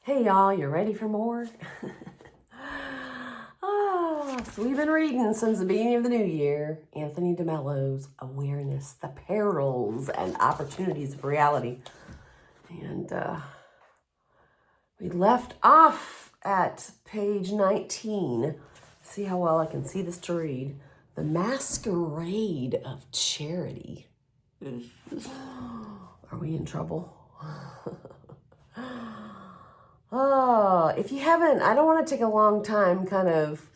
Hey y'all, you ready for more? So we've been reading since the beginning of the new year, Anthony De Mello's Awareness, the Perils and Opportunities of Reality. And we left off at page 19. See how well I can see this to read. The Masquerade of Charity. Are we in trouble? Oh, if you haven't, I don't want to take a long time kind of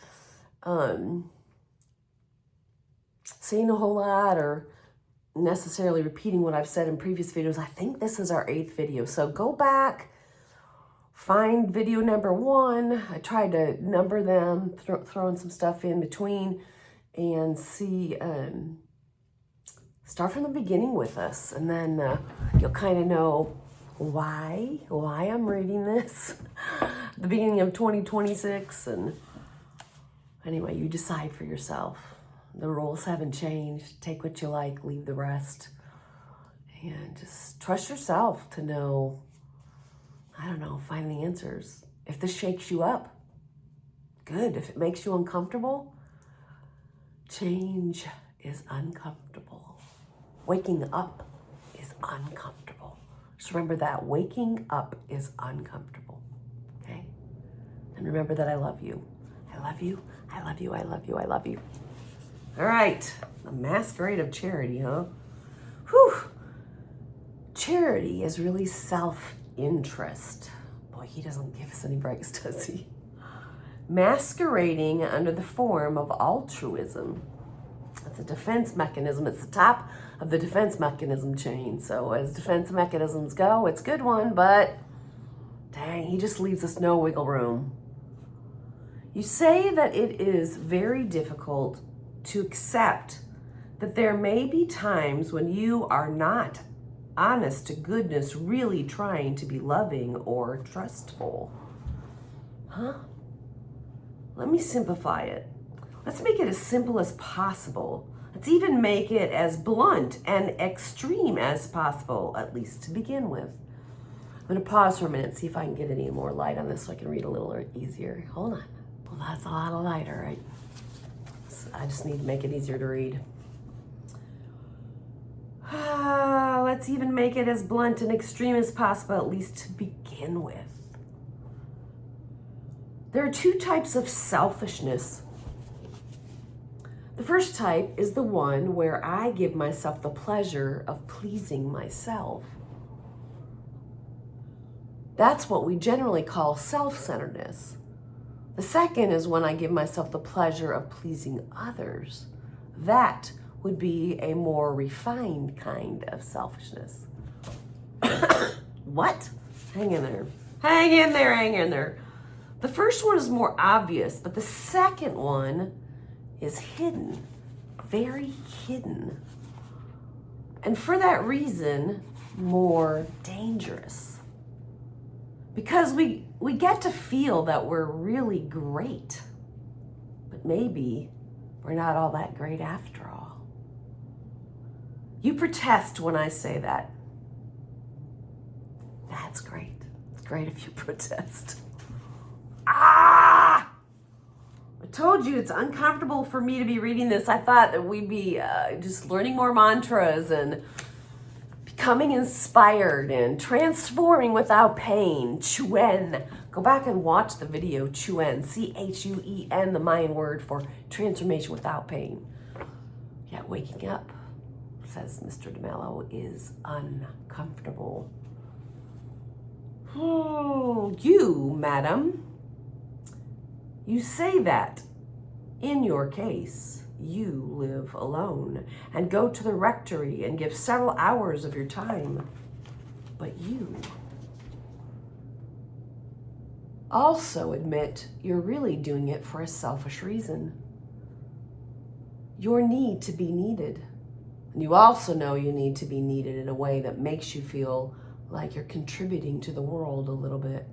saying a whole lot or necessarily repeating what I've said in previous videos. I think this is our 8th video. So go back, find video number 1. I tried to number them, throwing some stuff in between, and see, start from the beginning with us. And then you'll kind of know why I'm reading this the beginning of 2026. And anyway, you decide for yourself. The rules haven't changed. Take what you like, leave the rest, and just trust yourself to know, I don't know, find the answers. If this shakes you up, good. If it makes you uncomfortable, change is uncomfortable. Waking up is uncomfortable. Just remember that. Waking up is uncomfortable, okay? And remember that I love you. I love you. I love you. I love you. I love you. All right. The Masquerade of Charity, huh? Whew. Charity is really self-interest. Boy, he doesn't give us any breaks, does he? Masquerading under the form of altruism. It's a defense mechanism. It's the top of the defense mechanism chain. So as defense mechanisms go, it's a good one, but dang, he just leaves us no wiggle room. You say that it is very difficult to accept that there may be times when you are not, honest to goodness, really trying to be loving or trustful. Huh? Let me simplify it. Let's make it as simple as possible. Let's even make it as blunt and extreme as possible, at least to begin with. I'm going to pause for a minute, see if I can get any more light on this so I can read a little easier. Hold on. Well, that's a lot of light, all right? So I just need to make it easier to read. Let's even make it as blunt and extreme as possible, at least to begin with. There are 2 types of selfishness. The first type is the one where I give myself the pleasure of pleasing myself. That's what we generally call self-centeredness. The second is when I give myself the pleasure of pleasing others. That would be a more refined kind of selfishness. What? Hang in there. Hang in there, hang in there. The first one is more obvious, but the second one is hidden, very hidden. And for that reason, more dangerous. Because we get to feel that we're really great, but maybe we're not all that great after all. You protest when I say that. That's great. It's great if you protest. I told you it's uncomfortable for me to be reading this. I thought that we'd be just learning more mantras and becoming inspired and transforming without pain. Chuen. Go back and watch the video, Chuen. C-H-U-E-N, the Mayan word for transformation without pain. Yet waking up, says Mr. De Mello, is uncomfortable. Oh, you, madam, you say that in your case, you live alone and go to the rectory and give several hours of your time. But you also admit you're really doing it for a selfish reason. Your need to be needed. And you also know you need to be needed in a way that makes you feel like you're contributing to the world a little bit.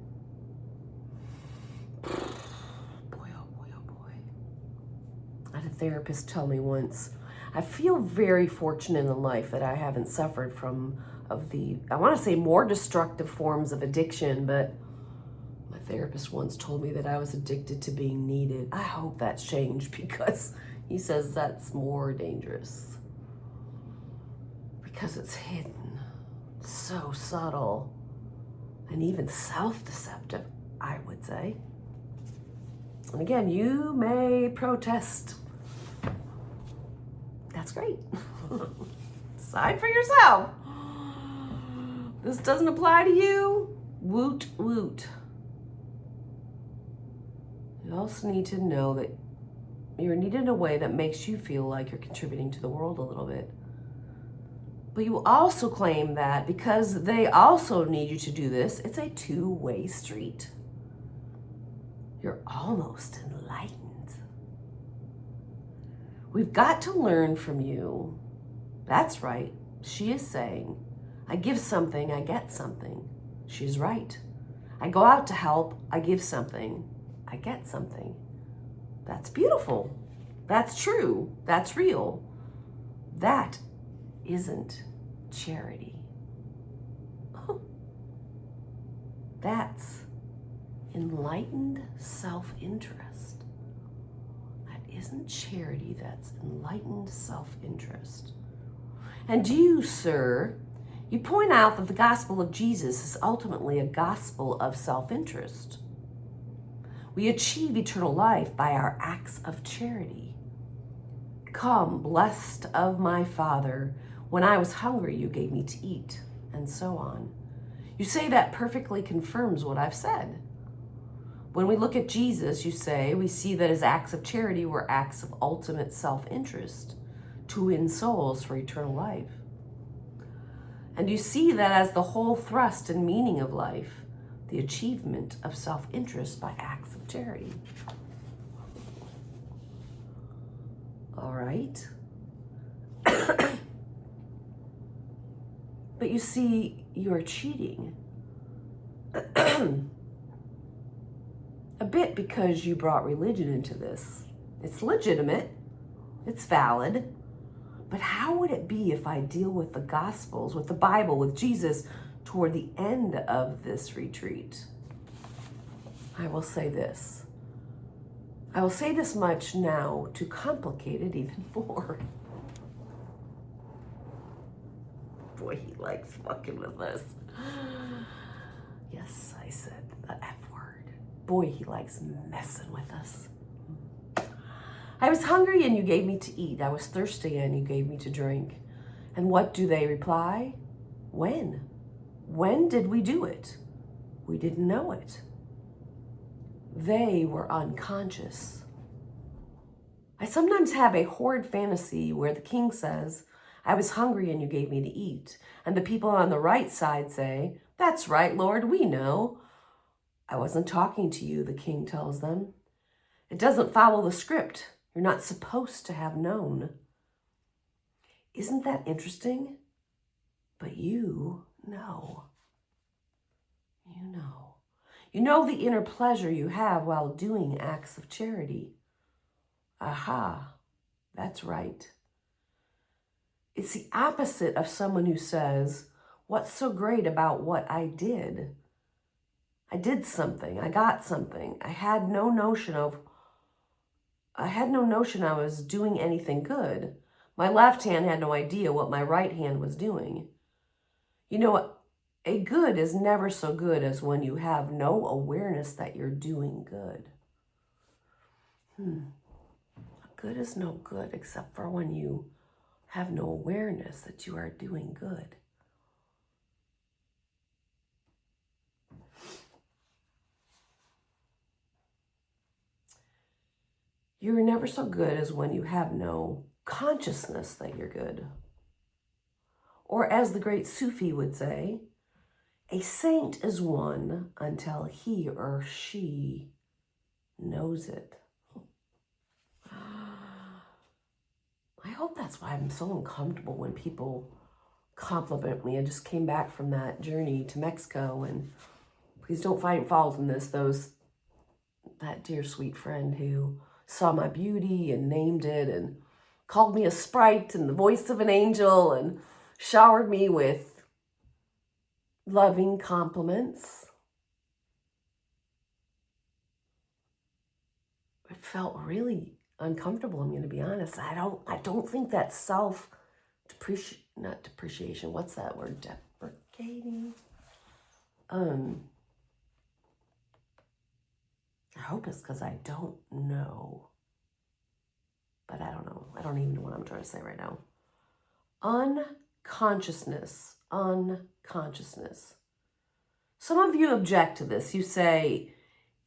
I had a therapist tell me once, I feel very fortunate in life that I haven't suffered from I want to say more destructive forms of addiction, but My therapist once told me that I was addicted to being needed. I hope that's changed because he says that's more dangerous. Because it's hidden, so subtle, and even self-deceptive, I would say. And again, you may protest. That's great. Decide for yourself. This doesn't apply to you. Woot, woot. You also need to know that you're needed in a way that makes you feel like you're contributing to the world a little bit. But you also claim that because they also need you to do this, it's a two-way street. You're almost enlightened. We've got to learn from you. That's right. She is saying, I give something, I get something. She's right. I go out to help, I give something, I get something. That's beautiful. That's true. That's real. That isn't charity. That's enlightened self-interest. That isn't charity, that's enlightened self-interest. And you, sir, you point out that the gospel of Jesus is ultimately a gospel of self-interest. We achieve eternal life by our acts of charity. Come, blessed of my Father, when I was hungry, you gave me to eat, and so on. You say that perfectly confirms what I've said. When we look at Jesus, you say, we see that his acts of charity were acts of ultimate self-interest to win souls for eternal life. And you see that as the whole thrust and meaning of life, the achievement of self-interest by acts of charity. All right. But you see, you're cheating. A bit because you brought religion into this. It's legitimate. It's valid. But how would it be if I deal with the Gospels, with the Bible, with Jesus toward the end of this retreat? I will say this. I will say this much now to complicate it even more. Boy, he likes fucking with us. Yes, I said the F word. Boy, he likes messing with us. I was hungry and you gave me to eat. I was thirsty and you gave me to drink. And what do they reply? When? When did we do it? We didn't know it. They were unconscious. I sometimes have a horrid fantasy where the king says, I was hungry and you gave me to eat. And the people on the right side say, that's right, Lord, we know. I wasn't talking to you, the king tells them. It doesn't follow the script. You're not supposed to have known. Isn't that interesting? But you know. You know. You know the inner pleasure you have while doing acts of charity. Aha, that's right. It's the opposite of someone who says, what's so great about what I did? I did something, I got something. I had no notion I was doing anything good. My left hand had no idea what my right hand was doing. You know what? A good is never so good as when you have no awareness that you're doing good. A good is no good except for when you have no awareness that you are doing good. You're never so good as when you have no consciousness that you're good. Or as the great Sufi would say, a saint is one until he or she knows it. I hope that's why I'm so uncomfortable when people compliment me. I just came back from that journey to Mexico, and please don't find fault in this. That dear sweet friend who saw my beauty and named it and called me a sprite and the voice of an angel and showered me with loving compliments. felt really uncomfortable, I'm going to be honest. I don't think that's not depreciation. What's that word? Deprecating? I hope it's because I don't know. But I don't know. I don't even know what I'm trying to say right now. Unconsciousness. Some of you object to this. You say,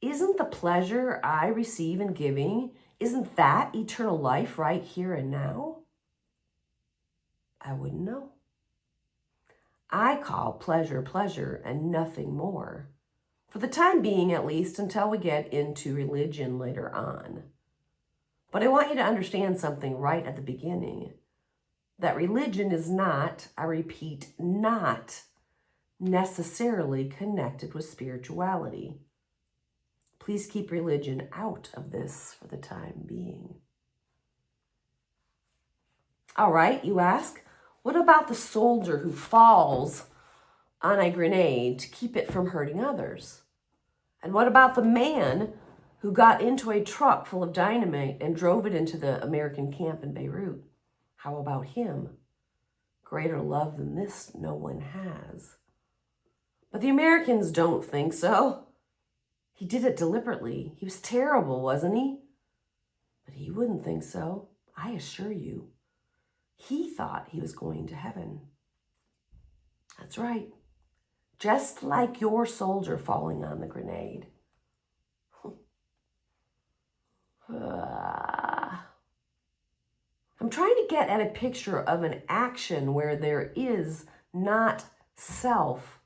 isn't the pleasure I receive in giving, isn't that eternal life right here and now? I wouldn't know. I call pleasure pleasure and nothing more. For the time being, at least, until we get into religion later on. But I want you to understand something right at the beginning. That religion is not, I repeat, not necessarily connected with spirituality. Please keep religion out of this for the time being. All right, you ask, what about the soldier who falls on a grenade to keep it from hurting others? And what about the man who got into a truck full of dynamite and drove it into the American camp in Beirut? How about him? Greater love than this no one has. But the Americans don't think so. He did it deliberately. He was terrible, wasn't he? But he wouldn't think so, I assure you. He thought he was going to heaven. That's right. Just like your soldier falling on the grenade. I'm trying to get at a picture of an action where there is not self,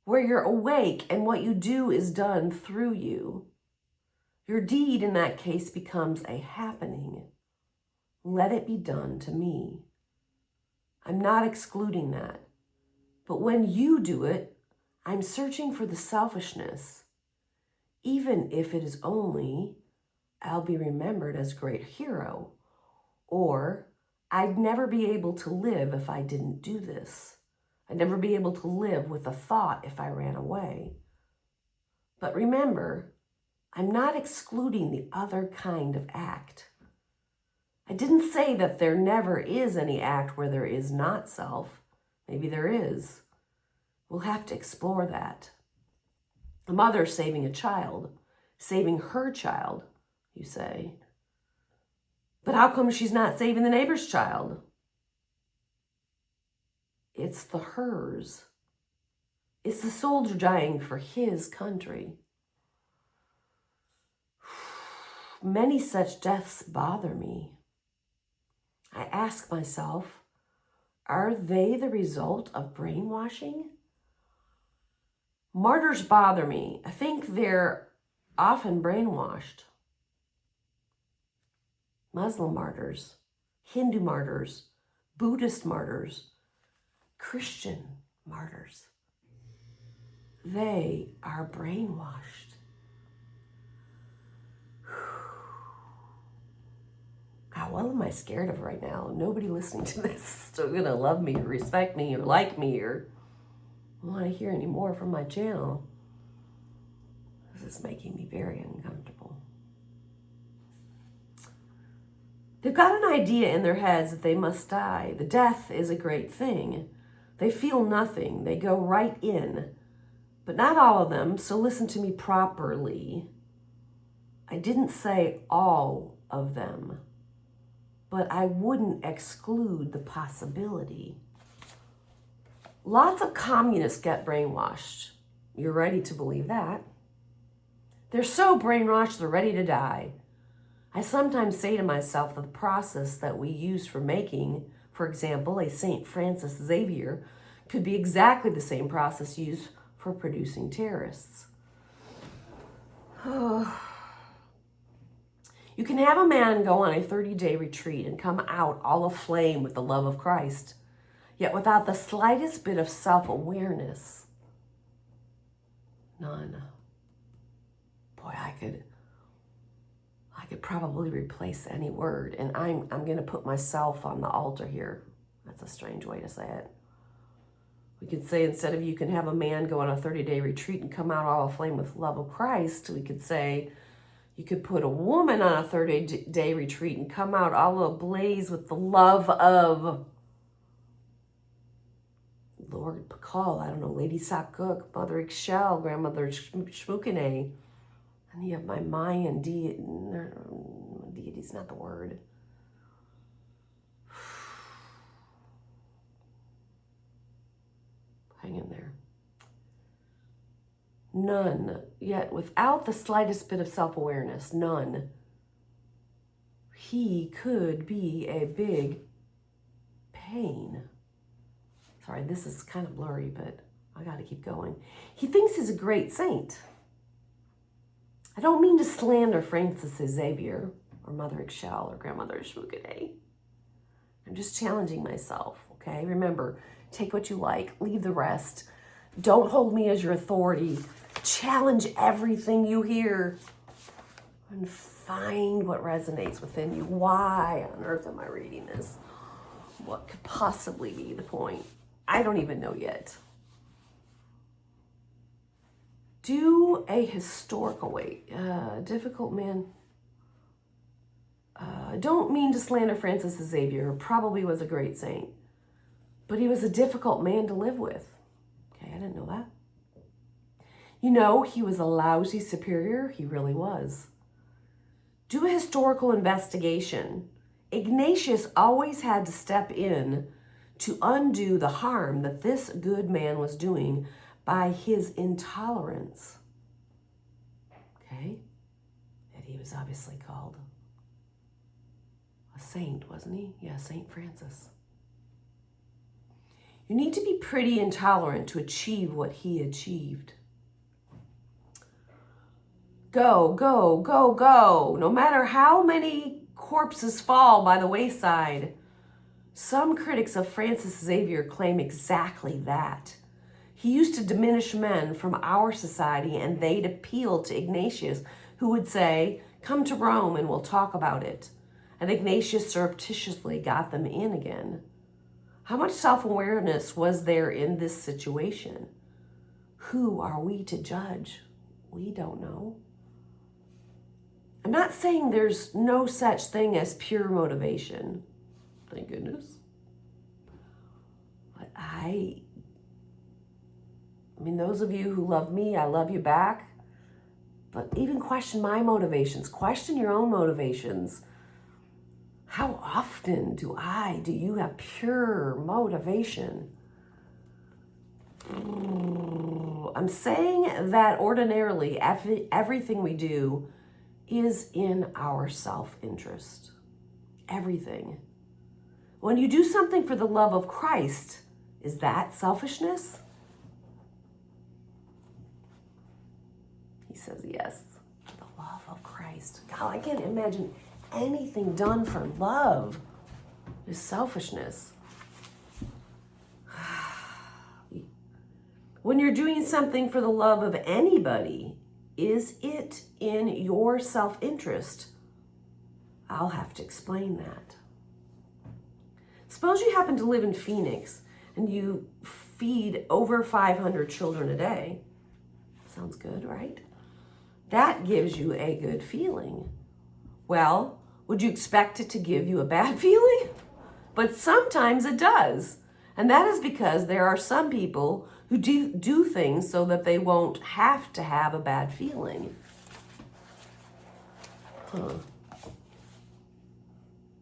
where you're awake and what you do is done through you. Your deed in that case becomes a happening. Let it be done to me. I'm not excluding that. But when you do it, I'm searching for the selfishness. Even if it is only, I'll be remembered as a great hero. Or, I'd never be able to live if I didn't do this. I'd never be able to live with a thought if I ran away. But remember, I'm not excluding the other kind of act. I didn't say that there never is any act where there is not self. Maybe there is. We'll have to explore that. A mother saving a child, saving her child, you say. But how come she's not saving the neighbor's child? It's the hers. It's the soldier dying for his country. Many such deaths bother me. I ask myself, are they the result of brainwashing? Martyrs bother me. I think they're often brainwashed. Muslim martyrs, Hindu martyrs, Buddhist martyrs, Christian martyrs. They are brainwashed. God, what am I scared of right now? Nobody listening to this is still going to love me or respect me or like me or want to hear any more from my channel. This is making me very uncomfortable. They've got an idea in their heads that they must die. The death is a great thing. They feel nothing. They go right in. But not all of them, so listen to me properly. I didn't say all of them, but I wouldn't exclude the possibility. Lots of communists get brainwashed. You're ready to believe that. They're so brainwashed, they're ready to die. I sometimes say to myself that the process that we use for making, for example, a St. Francis Xavier, could be exactly the same process used for producing terrorists. You can have a man go on a 30-day retreat and come out all aflame with the love of Christ, yet without the slightest bit of self-awareness. None. Boy, I could probably replace any word, and I'm going to put myself on the altar here. That's a strange way to say it. We could say, instead of you can have a man go on a 30-day retreat and come out all aflame with love of Christ, we could say You could put a woman on a 30-day retreat and come out all ablaze with the love of Lord Pakal, I don't know, Lady Sakuk, Mother Ixchel, Grandmother Shmukine. Any of my Mayan deity's not the word. Hang in there. None, yet without the slightest bit of self-awareness, none. He could be a big pain. Sorry, this is kind of blurry, but I got to keep going. He thinks he's a great saint. I don't mean to slander Francis Xavier or Mother Ixchel or Grandmother Shmukine. I'm just challenging myself, okay? Remember, take what you like, leave the rest. Don't hold me as your authority. Challenge everything you hear and find what resonates within you. Why on earth am I reading this? What could possibly be the point? I don't even know yet. Do a historical difficult man. Don't mean to slander Francis Xavier. Probably was a great saint. But he was a difficult man to live with. Okay, I didn't know that. You know, he was a lousy superior. He really was. Do a historical investigation. Ignatius always had to step in to undo the harm that this good man was doing by his intolerance. Okay? And he was obviously called a saint, wasn't he? Yeah, Saint Francis. You need to be pretty intolerant to achieve what he achieved. Go, go, go, go. No matter how many corpses fall by the wayside. Some critics of Francis Xavier claim exactly that. He used to diminish men from our society, and they'd appeal to Ignatius, who would say, "Come to Rome and we'll talk about it." And Ignatius surreptitiously got them in again. How much self-awareness was there in this situation? Who are we to judge? We don't know. I'm not saying there's no such thing as pure motivation. Thank goodness. But I mean, those of you who love me, I love you back. But even question my motivations. Question your own motivations. How often do you have pure motivation? I'm saying that ordinarily everything we do is in our self-interest. Everything. When you do something for the love of Christ, is that selfishness? He says yes, for the love of Christ. God, I can't imagine anything done for love is selfishness. When you're doing something for the love of anybody, is it in your self-interest? I'll have to explain that. Suppose you happen to live in Phoenix and you feed over 500 children a day. Sounds good, right? That gives you a good feeling. Well, would you expect it to give you a bad feeling? But sometimes it does. And that is because there are some people who do things so that they won't have to have a bad feeling.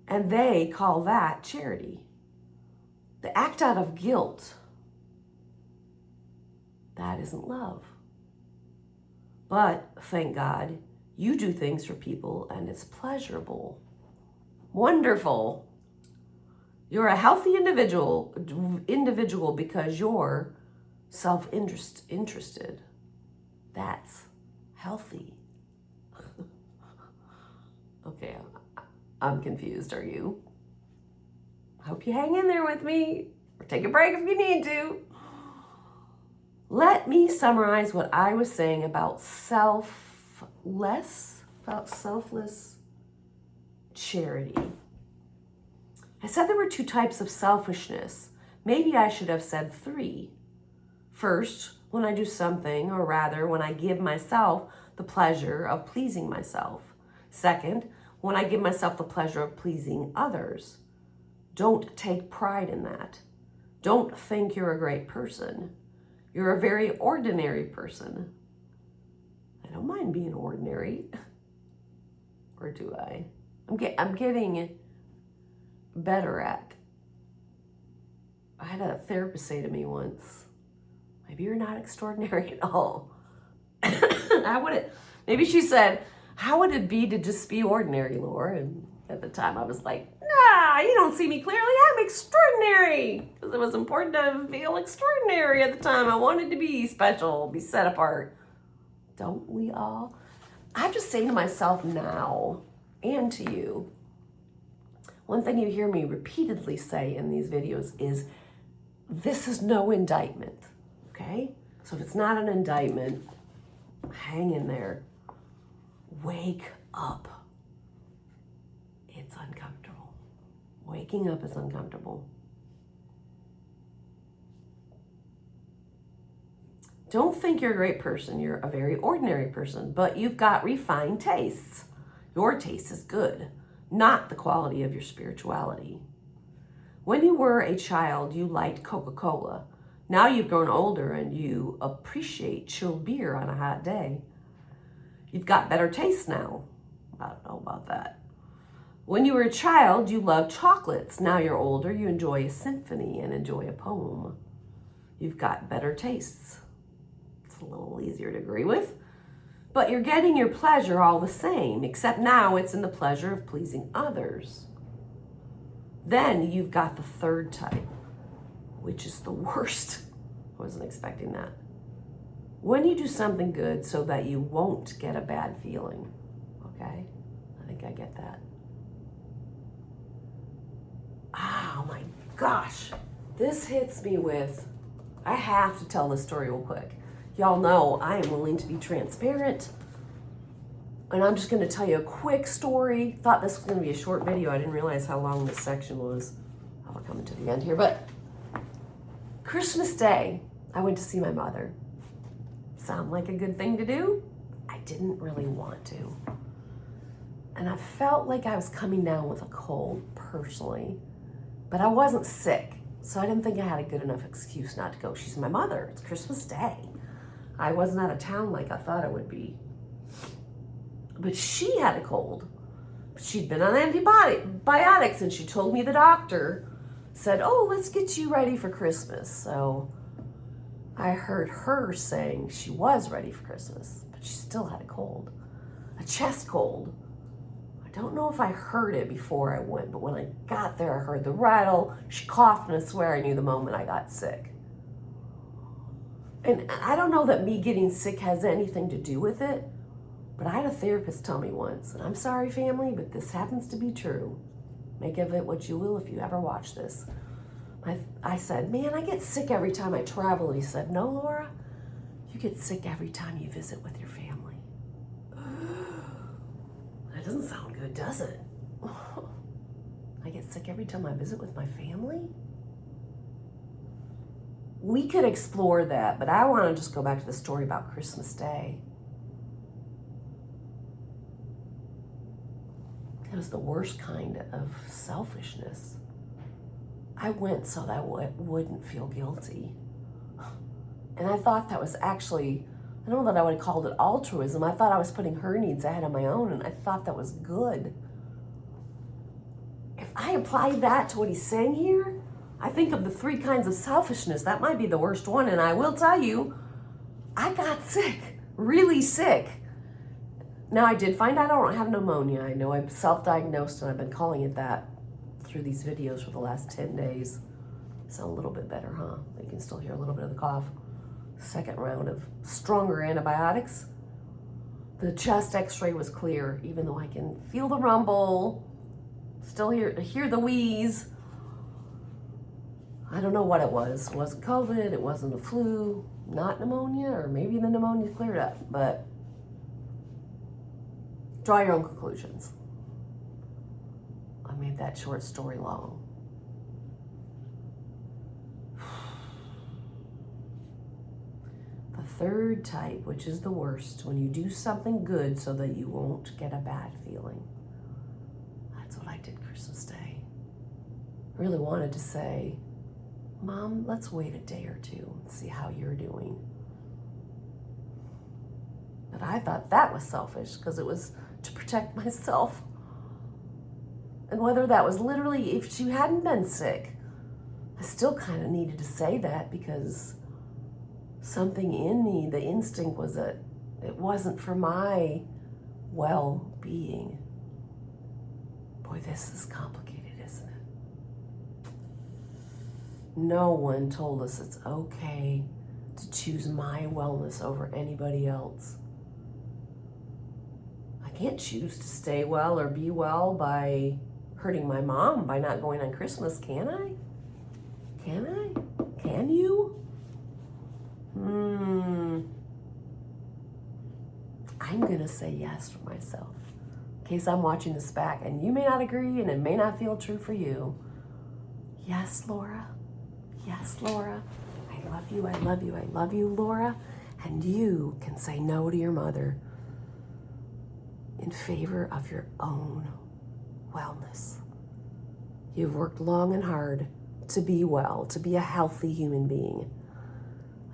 And they call that charity. The act out of guilt, that isn't love. But thank God, you do things for people and it's pleasurable. Wonderful. You're a healthy individual because you're self-interested. That's healthy. Okay, I'm confused. Are you? Hope you hang in there with me, or take a break if you need to. Let me summarize what I was saying about selfless charity. I said there were two types of selfishness. Maybe I should have said three. First, when I do something, or rather, when I give myself the pleasure of pleasing myself. Second, when I give myself the pleasure of pleasing others, don't take pride in that. Don't think you're a great person. You're a very ordinary person. I don't mind being ordinary. Or do I? I'm getting better at. I had a therapist say to me once, maybe you're not extraordinary at all. Maybe she said, how would it be to just be ordinary, Laura? And at the time I was like, nah, you don't see me clearly. I'm extraordinary. Because it was important to feel extraordinary at the time. I wanted to be special, be set apart. Don't we all? I'm just saying to myself now and to you, one thing you hear me repeatedly say in these videos is, this is no indictment, okay? So if it's not an indictment, hang in there. Wake up. It's uncomfortable. Waking up is uncomfortable. Don't think you're a great person. You're a very ordinary person, but you've got refined tastes. Your taste is good, not the quality of your spirituality. When you were a child, you liked Coca-Cola. Now you've grown older and you appreciate chilled beer on a hot day. You've got better taste now. I don't know about that. When you were a child, you loved chocolates. Now you're older, you enjoy a symphony and enjoy a poem. You've got better tastes. It's a little easier to agree with. But you're getting your pleasure all the same, except now it's in the pleasure of pleasing others. Then you've got the third type, which is the worst. I wasn't expecting that. When you do something good so that you won't get a bad feeling, okay? I think I get that. Oh my gosh. This hits me with, I have to tell this story real quick. Y'all know I am willing to be transparent. And I'm just going to tell you a quick story. Thought this was going to be a short video. I didn't realize how long this section was. I'll come to the end here. But Christmas Day, I went to see my mother. Sound like a good thing to do? I didn't really want to. And I felt like I was coming down with a cold personally. But I wasn't sick. So I didn't think I had a good enough excuse not to go. She's my mother. It's Christmas Day. I wasn't out of town like I thought I would be. But she had a cold. She'd been on antibiotics, and she told me the doctor said, oh, let's get you ready for Christmas. So I heard her saying she was ready for Christmas, but she still had a cold, a chest cold. I don't know if I heard it before I went, but when I got there, I heard the rattle. She coughed, and I swear I knew the moment I got sick. And I don't know that me getting sick has anything to do with it, but I had a therapist tell me once, and I'm sorry, family, but this happens to be true. Make of it what you will if you ever watch this. I said, man, I get sick every time I travel. And he said, no, Laura, you get sick every time you visit with your family. That doesn't sound good, does it? I get sick every time I visit with my family? We could explore that, but I want to just go back to the story about Christmas Day. It was the worst kind of selfishness. I went so that I wouldn't feel guilty. And I thought that was actually, I don't know that I would have called it altruism. I thought I was putting her needs ahead of my own, and I thought that was good. If I applied that to what he's saying here, I think of the 3 kinds of selfishness. That might be the worst one, and I will tell you, I got sick, really sick. Now, I did find out I don't have pneumonia. I know I'm self-diagnosed, and I've been calling it that through these videos for the last 10 days. Sound a little bit better, huh? You can still hear a little bit of the cough. Second round of stronger antibiotics. The chest x-ray was clear, even though I can feel the rumble, still hear the wheeze. I don't know what it was. It wasn't COVID, it wasn't the flu, not pneumonia, or maybe the pneumonia cleared up, but draw your own conclusions. I made that short story long. The third type, which is the worst, when you do something good so that you won't get a bad feeling. That's what I did Christmas Day. I really wanted to say, Mom, let's wait a day or two and see how you're doing. But I thought that was selfish because it was to protect myself. And whether that was literally, if she hadn't been sick, I still kind of needed to say that because something in me, the instinct was that it wasn't for my well-being. Boy, this is complicated, isn't it? No one told us it's okay to choose my wellness over anybody else. I can't choose to stay well or be well by hurting my mom by not going on Christmas, can I? Can I? Can you? I'm gonna say yes for myself. In case I'm watching this back and you may not agree and it may not feel true for you. Yes, Laura. Yes, Laura. I love you, I love you, I love you, Laura. And you can say no to your mother in favor of your own wellness. You've worked long and hard to be well, to be a healthy human being.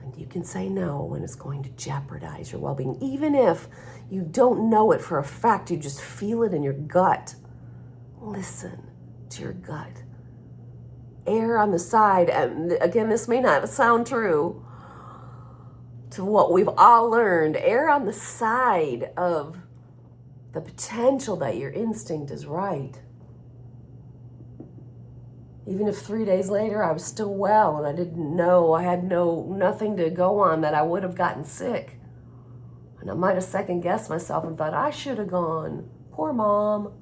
And you can say no when it's going to jeopardize your well-being, even if you don't know it for a fact, you just feel it in your gut. Listen to your gut. Err on the side, and again, this may not sound true to what we've all learned, err on the side of the potential that your instinct is right. Even if 3 days later I was still well and I didn't know, I had nothing to go on, that I would have gotten sick. And I might have second guessed myself and thought I should have gone. Poor mom.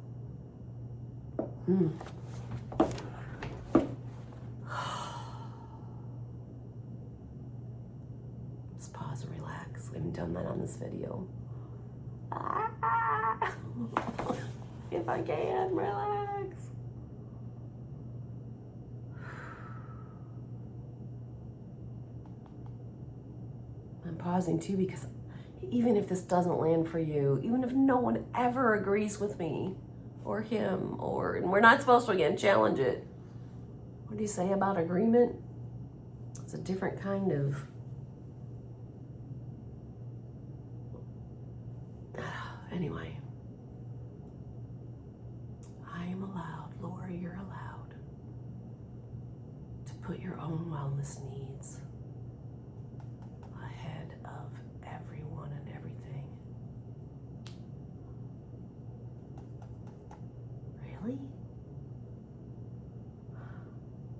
Just pause and relax. We haven't done that on this video. If I can, relax. I'm pausing too because even if this doesn't land for you, even if no one ever agrees with me or him, and we're not supposed to again challenge it. What do you say about agreement? It's a different kind of anyway. I am allowed, Laura, you're allowed to put your own wellness needs ahead of everyone and everything. Really?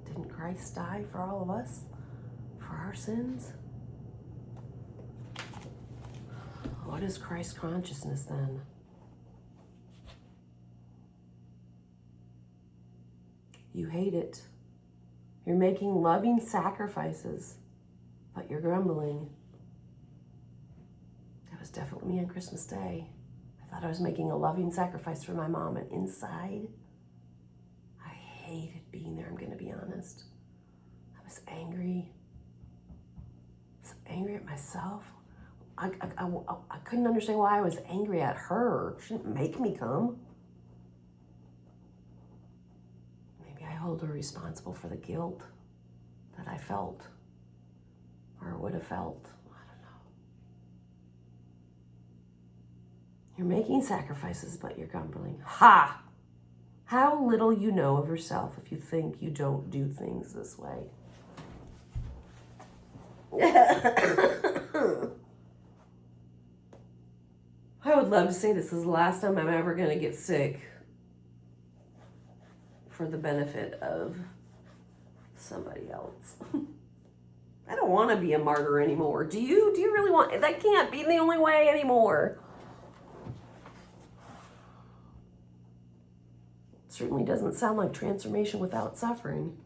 Didn't Christ die for all of us? For our sins? What is Christ consciousness then? You hate it. You're making loving sacrifices, but you're grumbling. That was definitely me on Christmas Day. I thought I was making a loving sacrifice for my mom, and inside, I hated being there, I'm gonna be honest. I was angry. I was angry at myself. I couldn't understand why I was angry at her. She didn't make me come. Maybe I hold her responsible for the guilt that I felt or would have felt. I don't know. You're making sacrifices, but you're grumbling. Ha! How little you know of yourself if you think you don't do things this way. I would love to say this is the last time I'm ever going to get sick for the benefit of somebody else. I don't want to be a martyr anymore. Do you? Do you really want? That can't be the only way anymore. It certainly doesn't sound like transformation without suffering.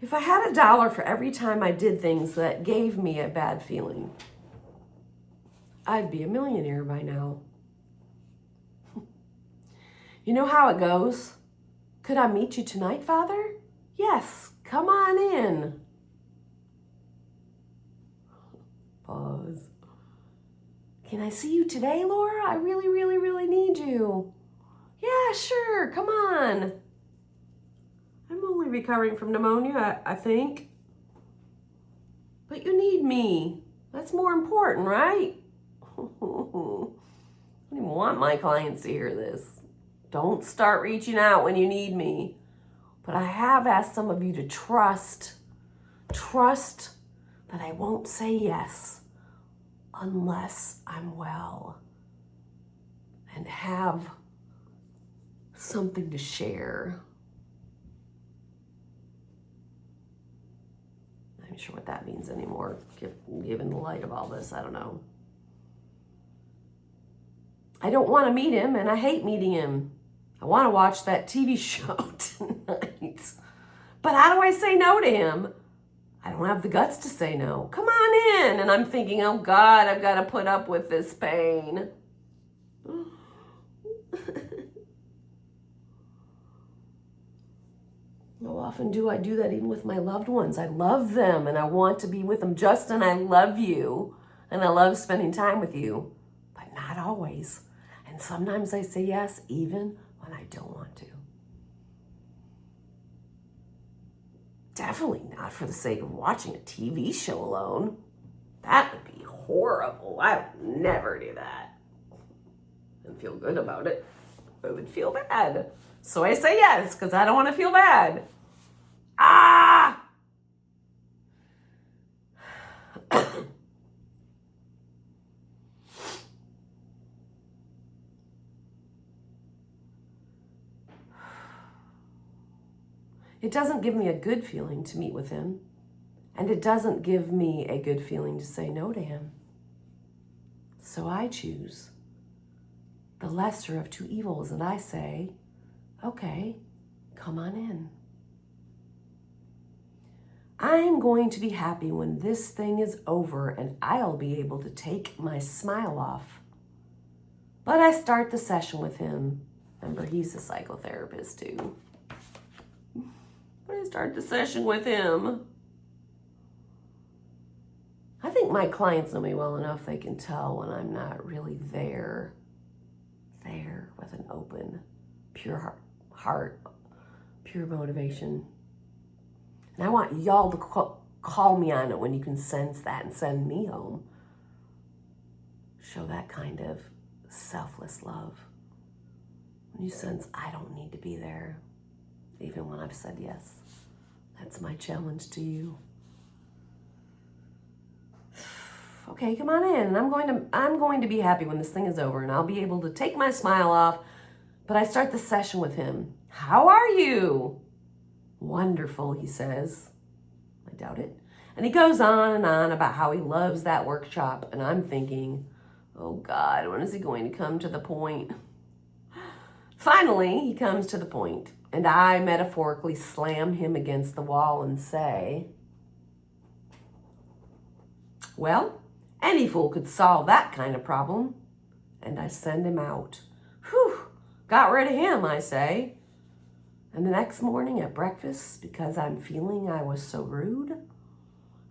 If I had $1 for every time I did things that gave me a bad feeling, I'd be a millionaire by now. You know how it goes? Could I meet you tonight, Father? Yes, come on in. goes, "Can I see you today, Laura? I really, really, really need you." "Yeah, sure, come on." "I'm only recovering from pneumonia, I think." "But you need me. That's more important, right?" I don't even want my clients to hear this. Don't start reaching out when you need me. But I have asked some of you to trust that I won't say yes unless I'm well and have something to share. I'm not sure what that means anymore, given the light of all this. I don't know. I don't want to meet him, and I hate meeting him. I want to watch that TV show tonight. But how do I say no to him? I don't have the guts to say no. Come on in. And I'm thinking, oh God, I've got to put up with this pain. How often do I do that even with my loved ones? I love them and I want to be with them. Justin, I love you and I love spending time with you, but not always. And sometimes I say yes even when I don't want to. Definitely not for the sake of watching a TV show alone. That would be horrible. I would never do that. And feel good about it. I would feel bad. So I say yes, because I don't want to feel bad. Ah! It doesn't give me a good feeling to meet with him. And it doesn't give me a good feeling to say no to him. So I choose the lesser of two evils, and I say, okay, come on in. I'm going to be happy when this thing is over and I'll be able to take my smile off. But I start the session with him. Remember, he's a psychotherapist too. But I start the session with him. I think my clients know me well enough they can tell when I'm not really there with an open, pure heart, pure motivation. And I want y'all to call me on it when you can sense that and send me home. Show that kind of selfless love. When you sense I don't need to be there, even when I've said yes. That's my challenge to you. Okay, come on in. I'm going to be happy when this thing is over and I'll be able to take my smile off. But I start the session with him. How are you? Wonderful, he says. I doubt it. And he goes on and on about how he loves that workshop. And I'm thinking, oh God, when is he going to come to the point? Finally, he comes to the point, and I metaphorically slam him against the wall and say, well, any fool could solve that kind of problem. And I send him out. Whew, got rid of him, I say. And the next morning at breakfast, because I'm feeling I was so rude,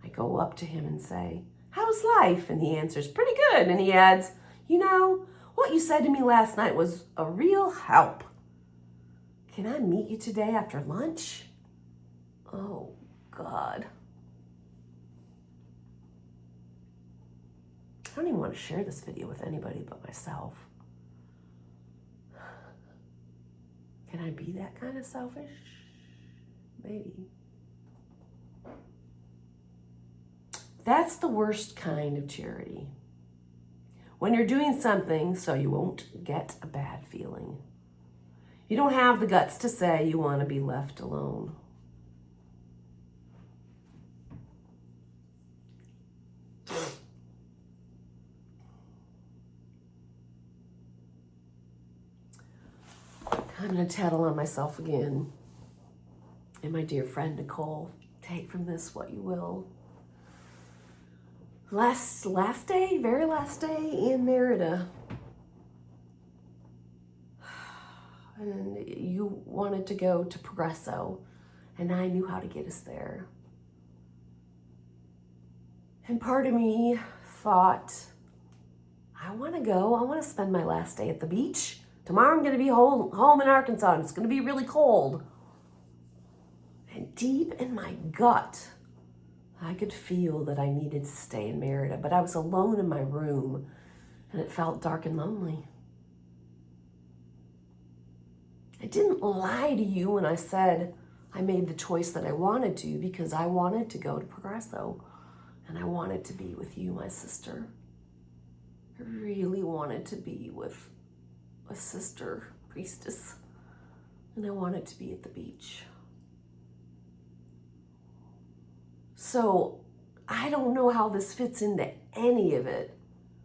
I go up to him and say, how's life? And he answers, pretty good. And he adds, you know, what you said to me last night was a real help. Can I meet you today after lunch? Oh, God. I don't even want to share this video with anybody but myself. Can I be that kind of selfish? Maybe. That's the worst kind of charity. When you're doing something so you won't get a bad feeling. You don't have the guts to say you want to be left alone. I'm going to tattle on myself again. And my dear friend Nicole, take from this what you will. Last day, very last day in Merida. And you wanted to go to Progresso, and I knew how to get us there. And part of me thought, I want to go. I want to spend my last day at the beach. Tomorrow I'm going to be home in Arkansas, and it's going to be really cold. And deep in my gut, I could feel that I needed to stay in Merida, but I was alone in my room, and it felt dark and lonely. I didn't lie to you when I said I made the choice that I wanted to, because I wanted to go to Progresso, and I wanted to be with you, my sister. I really wanted to be with a sister priestess, and I wanted to be at the beach. So I don't know how this fits into any of it.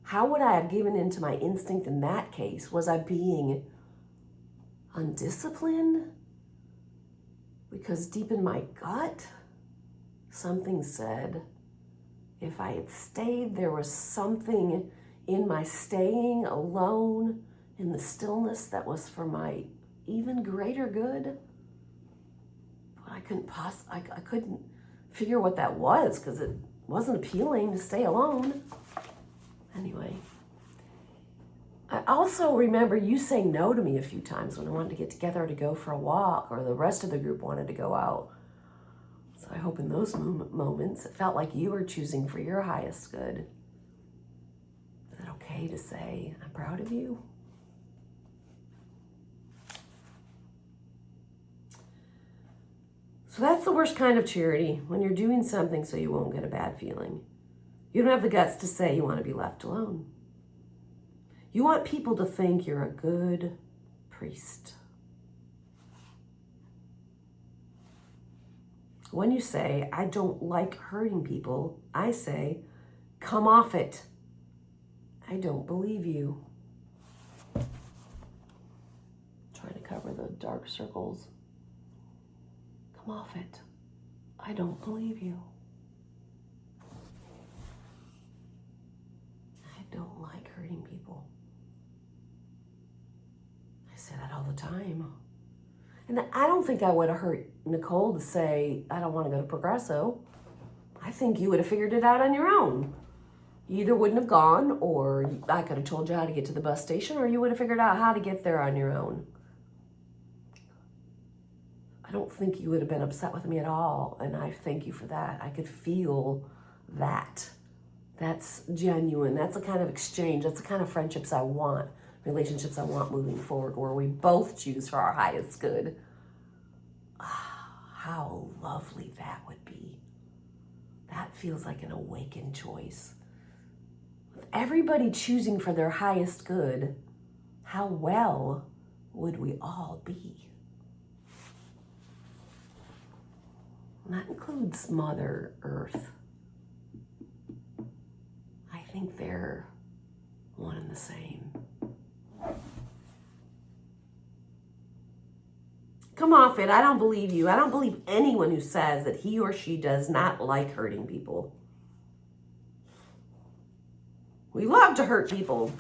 How would I have given in to my instinct in that case? Was I being undisciplined? Because deep in my gut, something said, if I had stayed, there was something in my staying alone in the stillness that was for my even greater good. But I couldn't figure what that was, because it wasn't appealing to stay alone. Anyway, I also remember you saying no to me a few times when I wanted to get together to go for a walk, or the rest of the group wanted to go out. So I hope in those moments it felt like you were choosing for your highest good. Is it okay to say, I'm proud of you? So that's the worst kind of charity, when you're doing something so you won't get a bad feeling. You don't have the guts to say you want to be left alone. You want people to think you're a good priest. When you say, I don't like hurting people, I say, come off it. I don't believe you. Trying to cover the dark circles. Come off it. I don't believe you. I don't like hurting people. I say that all the time. And I don't think I would have hurt Nicole to say, I don't want to go to Progresso. I think you would have figured it out on your own. You either wouldn't have gone, or I could have told you how to get to the bus station, or you would have figured out how to get there on your own. I don't think you would have been upset with me at all, and I thank you for that. I could feel that. That's genuine. That's the kind of exchange. That's the kind of friendships I want, relationships I want moving forward, where we both choose for our highest good. How lovely that would be. That feels like an awakened choice. With everybody choosing for their highest good, how well would we all be? And that includes Mother Earth. I think they're one and the same. Come off it. I don't believe you. I don't believe anyone who says that he or she does not like hurting people. We love to hurt people,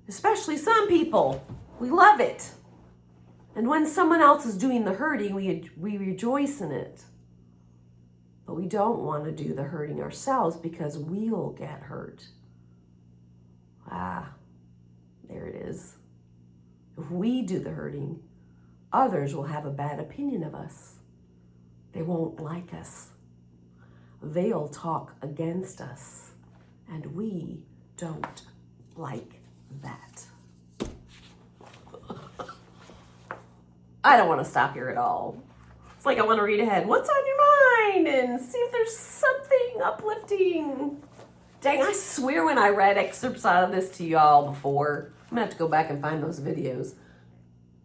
especially some people. We love it. And when someone else is doing the hurting, we rejoice in it. But we don't want to do the hurting ourselves, because we'll get hurt. There it is. If we do the hurting, others will have a bad opinion of us. They won't like us. They'll talk against us. And we don't like that. I don't want to stop here at all. It's like I want to read ahead. What's on your mind? And see if there's something uplifting. Dang, I swear when I read excerpts out of this to y'all before, I'm going to have to go back and find those videos.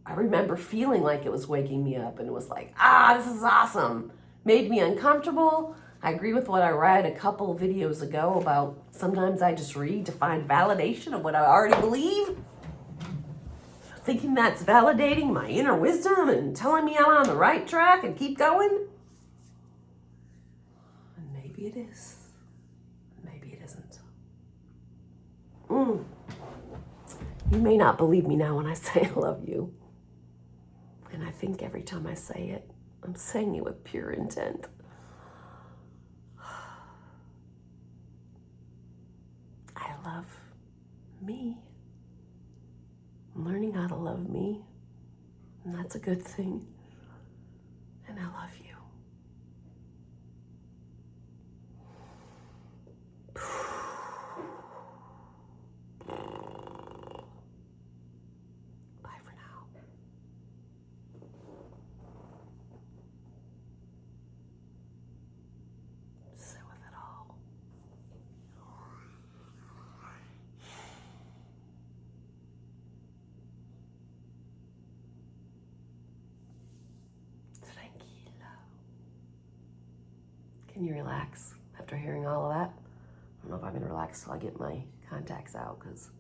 I remember feeling like it was waking me up, and it was like, this is awesome. Made me uncomfortable. I agree with what I read a couple videos ago about sometimes I just read to find validation of what I already believe. Thinking that's validating my inner wisdom and telling me I'm on the right track and keep going. And maybe it is. Maybe it isn't. You may not believe me now when I say I love you. And I think every time I say it, I'm saying it with pure intent. I love me. I'm learning how to love me, and that's a good thing. And I love you. Bye for now. Sit with it all. Tranquilo. Can you relax after hearing all of that? I don't know if I'm gonna relax till I get my contacts out, because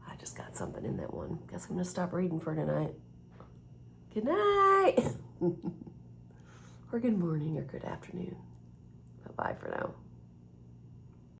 I just got something in that one. Guess I'm gonna stop reading for tonight. Good night. Or good morning or good afternoon. Bye-bye for now.